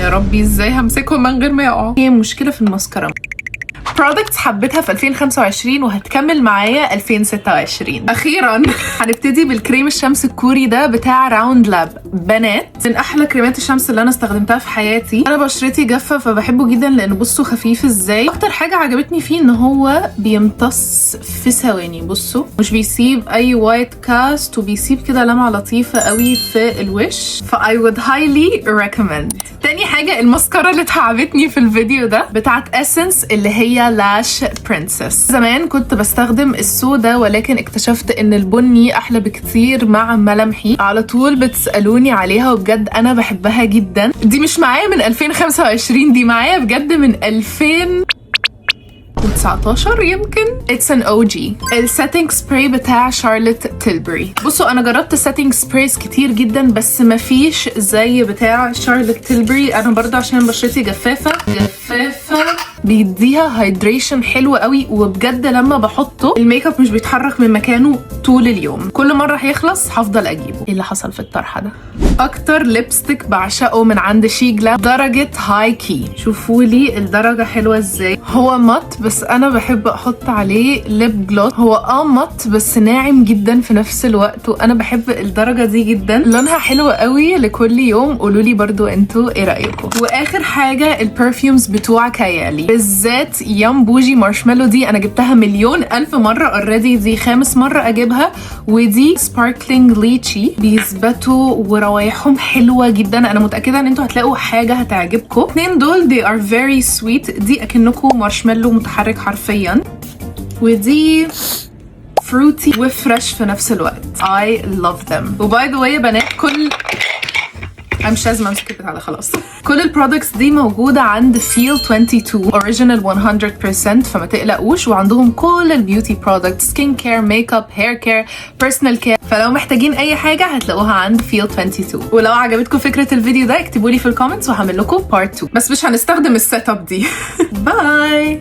يا ربي ازاي همسكهم من غير ما يقعوا. هي مشكله في الماسكارا. برودكتس حبيتها في 2025 وهتكمل معايا 2026. اخيرا هنبتدي بالكريم الشمس الكوري ده بتاع راوند لاب. بنات، من احلى كريمات الشمس اللي انا استخدمتها في حياتي. انا بشرتي جافه فبحبه جدا لانه بصوا خفيف ازاي. اكتر حاجه عجبتني فيه ان هو بيمتص في ثواني. بصوا مش بيسيب اي وايت كاست وبيسيب كده لمعه لطيفه قوي في الوش. ف I would highly recommend. تاني حاجه الماسكارا اللي تعبتني في الفيديو ده بتاعت اسنس اللي هي لاش برنسس. زمان كنت بستخدم السودا ولكن اكتشفت ان البني احلى بكتير مع ملامحي. على طول بتسألوني عليها وبجد انا بحبها جدا. دي مش معايا من 2025، دي معايا بجد من 2019 يمكن. It's an OG. السيتنج سبراي بتاع شارلوت تيلبري. بصوا انا جربت سيتنج سبرايز كتير جدا بس مفيش زي بتاع شارلوت تيلبري. انا برضه عشان بشرتي جفافه بيديها هايدريشن حلو قوي، وبجد لما بحطه الميك اب مش بيتحرك من مكانه طول اليوم. كل مره هيخلص هفضل اجيبه. ايه اللي حصل في الطرحه ده؟ اكتر ليبستيك بعشقه من عند شيجلا درجه هاي كي. شوفوا لي الدرجه حلوه ازاي. هو مات بس انا بحب احط عليه ليب جلوس. هو مات بس ناعم جدا في نفس الوقت، وانا بحب الدرجه دي جدا. لونها حلو قوي لكل يوم. قولوا لي برضو انتوا ايه رايكم. واخر حاجه البرفيومز بتوع كايالي، بالذات يام بوجي مارشميلو. دي انا جبتها مليون الف مره اوريدي، دي 5 مرة اجيبها. ودي سباركلينج ليتشي. بيثبتوا وروايحهم حلوه جدا. انا متاكده ان انتوا هتلاقوا حاجه هتعجبكم. اتنين دول they are very sweet. دي اكنكم مارشميلو متحرك حرفيا، ودي فروتي وفريش في نفس الوقت. I love them. وباي ذا واي يا بنات، انا مش لازم امسك البتاع ده خلاص. كل البرودكتس دي موجوده عند فيل 22 اوريجينال 100%، فما تقلقوش. وعندهم كل البيوتي برودكتس، سكين كير، ميك اب، هير كير، بيرسونال كير. فلو محتاجين اي حاجه هتلاقوها عند فيل 22. ولو عجبتكم فكره الفيديو ده اكتبوا لي في الكومنتس وهعمل لكم بارت 2، بس مش هنستخدم السيت اب دي. باي.